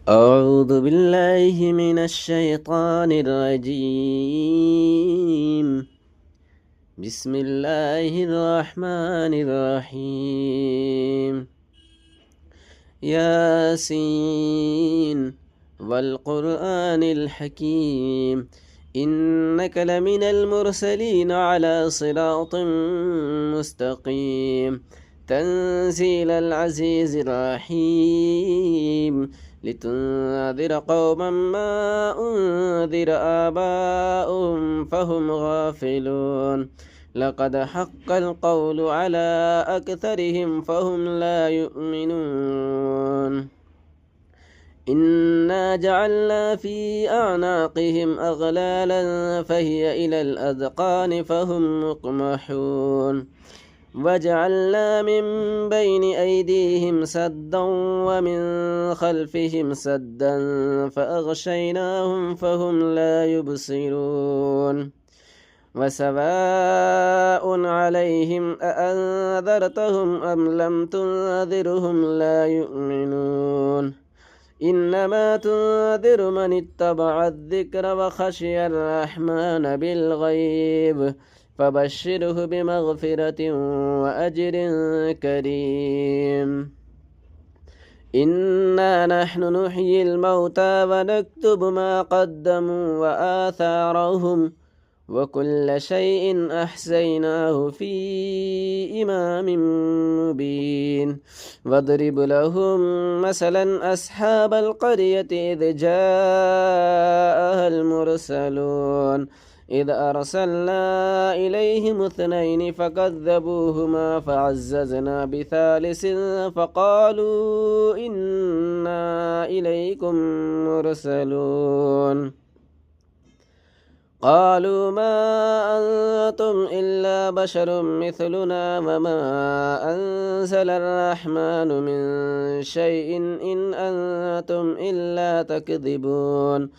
أعوذ بالله من الشيطان الرجيم. بسم الله الرحمن الرحيم. ياسين والقرآن الحكيم إنك لمن المرسلين على صراط مستقيم تنزيل العزيز الرحيم لتنذر قوما ما أنذر آباؤهم فهم غافلون لقد حق القول على أكثرهم فهم لا يؤمنون إنا جعلنا في أعناقهم أغلالا فهي إلى الأذقان فهم مقمحون وجعلنا من بين أيديهم سدا ومن خلفهم سدا فأغشيناهم فهم لا يبصرون وسواء عليهم أأنذرتهم أم لم تنذرهم لا يؤمنون إنما تنذر من اتبع الذكر وخشي الرحمن بالغيب فبشره بمغفرة وأجر كريم إنا نحن نحيي الموتى ونكتب ما قدموا وآثارهم وكل شيء أحصيناه في إمام مبين واضرب لهم مثلا أصحاب القرية إذ جاءها المرسلون إذ أرسلنا إليهم اثنين فكذبوهما فعززنا بثالث فقالوا إنا إليكم مرسلون قالوا ما أنتم إلا بشر مثلنا وما أنزل الرحمن من شيء إن أنتم إلا تكذبون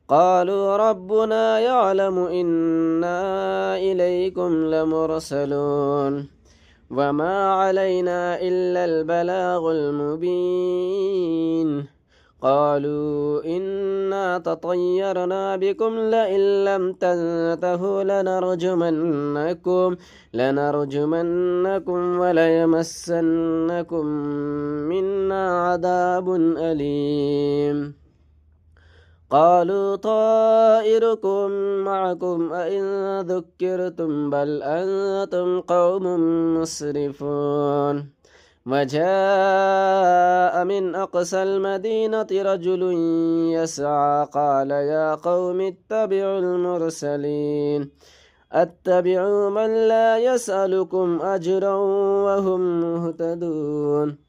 قالوا ربنا يعلم إنا إليكم لمرسلون وما علينا إلا البلاغ المبين قالوا إنا تطيرنا بكم لئن لم تنتهوا لنرجمنكم وليمسنكم منا عذاب أليم قالوا طائركم معكم أئن ذكرتم بل أنتم قوم مسرفون وجاء من أقصى المدينة رجل يسعى قال يا قوم اتبعوا المرسلين اتبعوا من لا يسألكم أجرا وهم مهتدون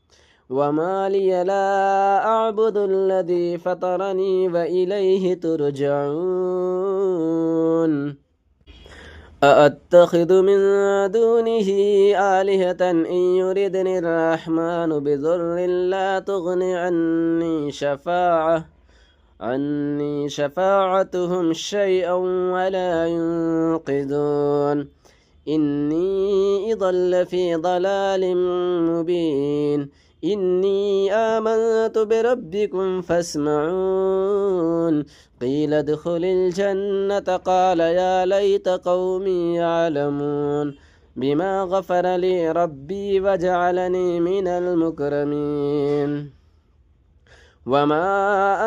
وما لي لا أعبد الذي فطرني وإليه ترجعون أأتخذ من دونه آلهة إن يردني الرحمن بضر لا تغن عني شفاعتهم شيئا ولا ينقذون إني إذا لفي ضلال مبين إني آمنت بربكم فاسمعون قيل ادخل الجنة قال يا ليت قومي يعلمون بما غفر لي ربي وجعلني من المكرمين وما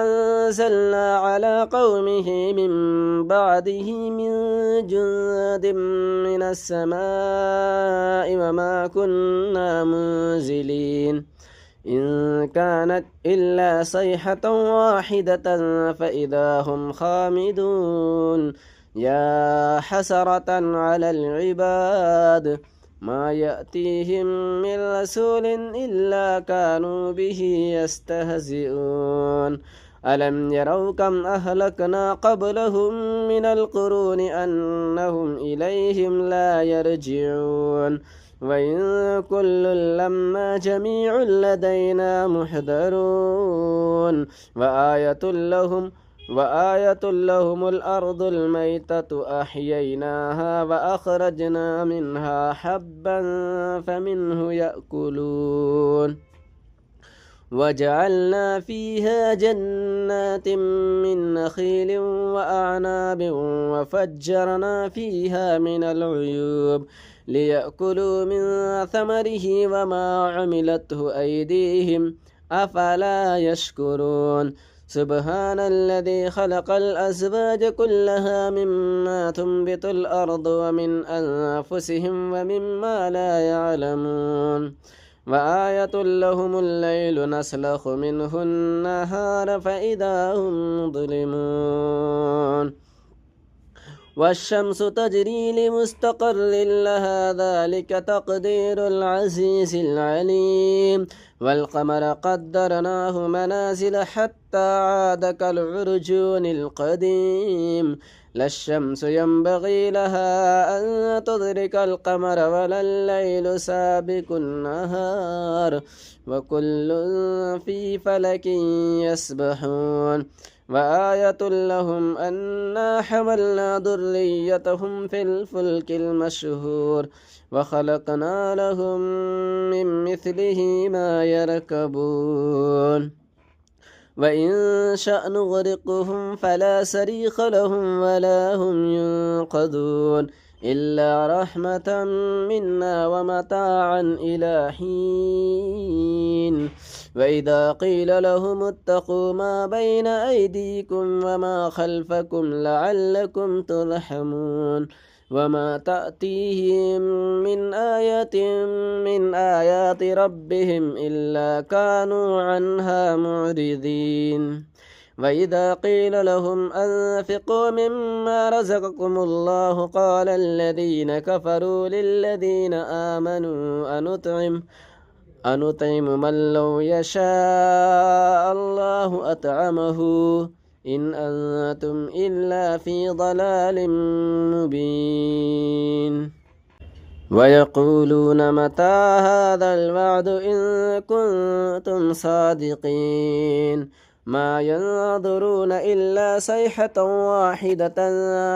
أنزلنا على قومه من بعده من جند من السماء وما كنا منزلين إن كانت إلا صيحة واحدة فإذا هم خامدون يا حسرة على العباد ما يأتيهم من رسول إلا كانوا به يستهزئون ألم يروا كم أهلكنا قبلهم من القرون أنهم إليهم لا يرجعون وإن كل لما جميع لدينا محضرون وآية لهم الأرض الميتة أحييناها وأخرجنا منها حبا فمنه يأكلون وجعلنا فيها جنات من نخيل وأعناب وفجرنا فيها من العيوب ليأكلوا من ثمره وما عملته أيديهم أفلا يشكرون سبحان الذي خلق الأزواج كلها مما تنبت الأرض ومن أنفسهم ومما لا يعلمون وآية لهم الليل نسلخ منه النهار فإذا هم مظلمون والشمس تجري لمستقر لها ذلك تقدير العزيز العليم والقمر قدرناه منازل حتى عاد كالعرجون القديم لا الشمس ينبغي لها أن تدرك القمر ولا الليل سابق النهار وكل في فلك يسبحون وآية لهم أنا حملنا ذريتهم في الفلك المشهور وخلقنا لهم من مثله ما يركبون وإن شأ نغرقهم فلا صريخ لهم ولا هم ينقذون إلا رحمة منا ومتاعا إلى حين وإذا قيل لهم اتقوا ما بين أيديكم وما خلفكم لعلكم ترحمون وما تأتيهم من آية من آيات ربهم إلا كانوا عنها معرضين وإذا قيل لهم أنفقوا مما رزقكم الله قال الذين كفروا للذين آمنوا أنطعم من لو يشاء الله أطعمه إن أنتم إلا في ضلال مبين ويقولون متى هذا الوعد إن كنتم صادقين ما ينظرون إلا صيحة واحدة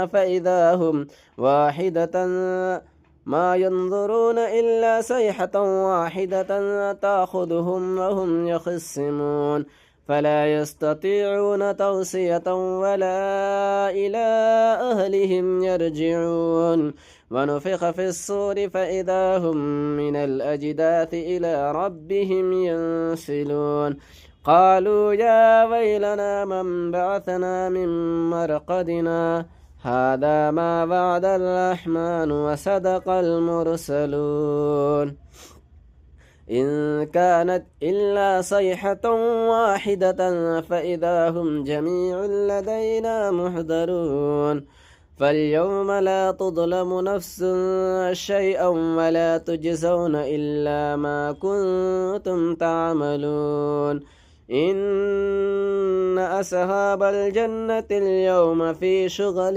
فإذا هم ما ينظرون إلا صيحة واحدة تأخذهم وهم يخصمون فلا يستطيعون توصية ولا إلى أهلهم يرجعون ونفخ في الصور فإذا هم من الأجداث إلى ربهم ينسلون قالوا يا ويلنا من بعثنا من مرقدنا هذا ما وعد الرحمن وصدق المرسلون إن كانت إلا صيحة واحدة فإذا هم جميع لدينا محضرون فاليوم لا تظلم نفس شيئا ولا تجزون إلا ما كنتم تعملون إن أصحاب الجنة اليوم في شغل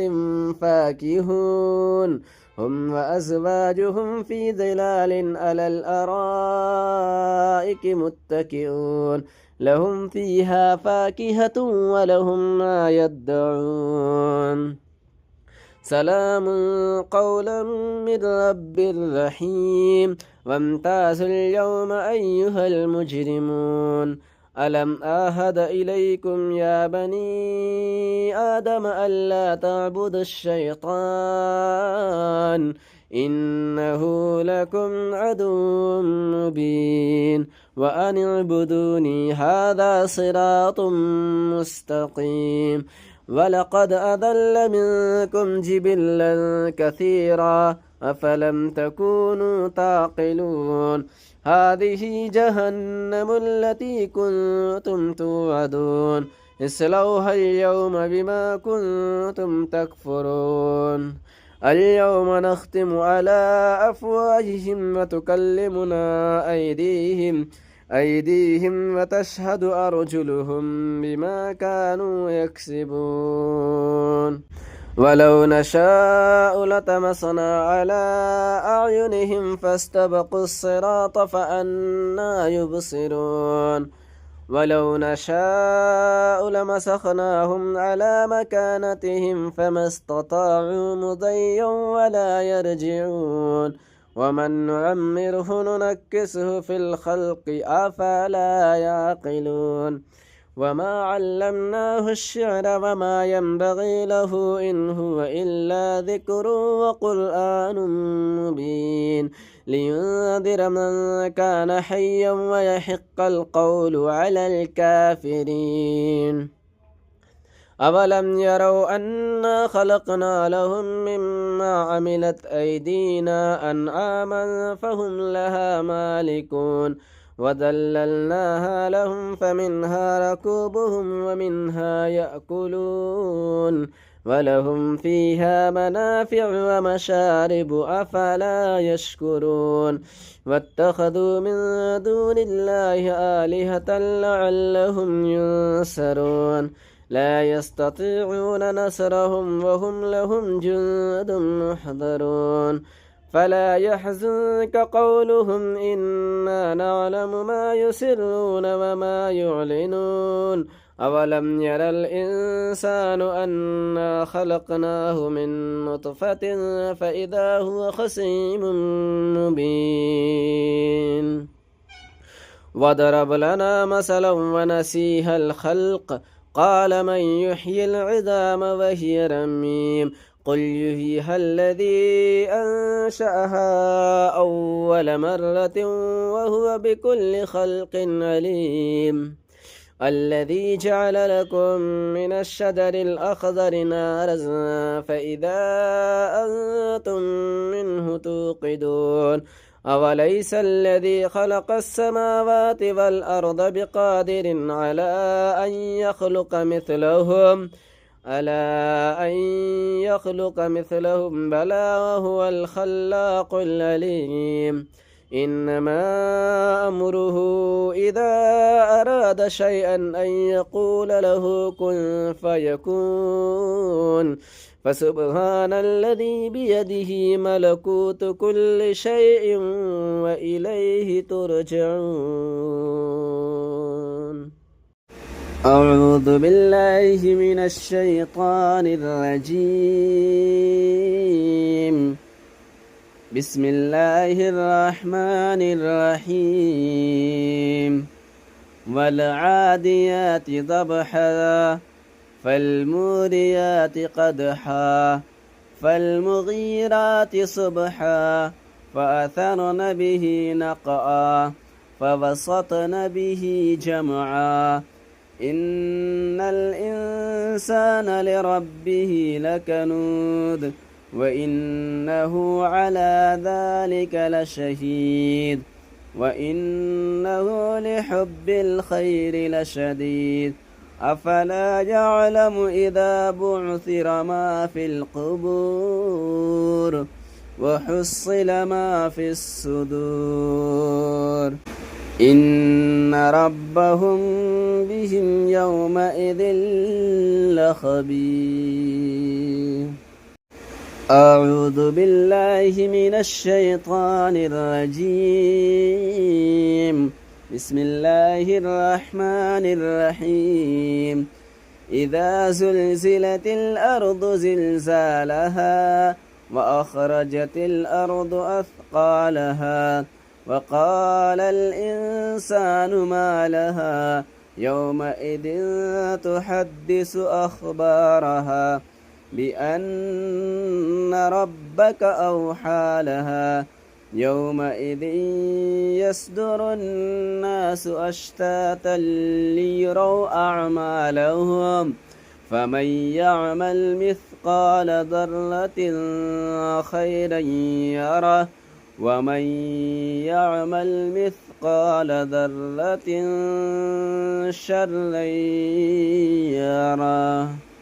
فاكهون هم وأزواجهم في ظلال على الأرائك متكئون لهم فيها فاكهة ولهم ما يدعون سلام قولا من رب رحيم وامتازوا اليوم أيها المجرمون ألم أعهد إليكم يا بني آدم ألا تعبدوا الشيطان إنه لكم عدو مبين وأن اعبدوني هذا صراط مستقيم ولقد أضل منكم جبلا كثيرا أفلم تكونوا تعقلون هذه جهنم التي كنتم توعدون اصلوها اليوم بما كنتم تكفرون اليوم نختم على أفواههم وتكلمنا أيديهم وتشهد أرجلهم بما كانوا يكسبون ولو نشاء لطمسنا على أعينهم فاستبقوا الصراط فأنى يبصرون ولو نشاء لمسخناهم على مكانتهم فما استطاعوا مضيا ولا يرجعون ومن نعمره ننكسه في الخلق أفلا يعقلون وما علمناه الشعر وما ينبغي له إن هو إلا ذكر وقرآن مبين لينذر من كان حيا ويحق القول على الكافرين أولم يروا أنا خلقنا لهم مما عملت أيدينا أنعاما فهم لها مالكون وذللناها لهم فمنها ركوبهم ومنها يأكلون ولهم فيها منافع ومشارب أفلا يشكرون واتخذوا من دون الله آلهة لعلهم ينصرون لا يستطيعون نصرهم وهم لهم جند محضرون فلا يحزنك قولهم إنا نعلم ما يسرون وما يعلنون أولم ير الإنسان أنا خلقناه من نطفة فإذا هو خصيم مبين وضرب لنا مثلا ونسيها الخلق قال من يحيي العظام وهي رميم قل يحييها الذي أنشأها أول مرة وهو بكل خلق عليم الذي جعل لكم من الشجر الأخضر نارا فإذا أنتم منه توقدون أوليس الذي خلق السماوات والأرض بقادر على أن يخلق مثلهم ألا أن يخلق مثلهم بلى وهو الخلاق العليم إنما أمره إذا أراد شيئا أن يقول له كن فيكون فسبحان الذي بيده ملكوت كل شيء وإليه ترجعون أعوذ بالله من الشيطان الرجيم بسم الله الرحمن الرحيم والعاديات ضبحا فالموريات قدحا فالمغيرات صبحا فأثرن به نقعا فوسطن به جمعا إن الإنسان لربه لكنود وإنه على ذلك لشهيد وإنه لحب الخير لشديد أفلا يعلم إذا بعثر ما في القبور وحصل ما في الصدور إن ربهم بهم يومئذ لخبير أعوذ بالله من الشيطان الرجيم بسم الله الرحمن الرحيم إذا زلزلت الأرض زلزالها وأخرجت الأرض أثقالها وقال الإنسان ما لها يومئذ تحدث أخبارها بأن ربك أوحى لها يومئذ يصدر الناس أشتاتا ليروا أعمالهم فمن يعمل مثقال ذرة خيرا يره ومن يعمل مثقال ذرة شرا يره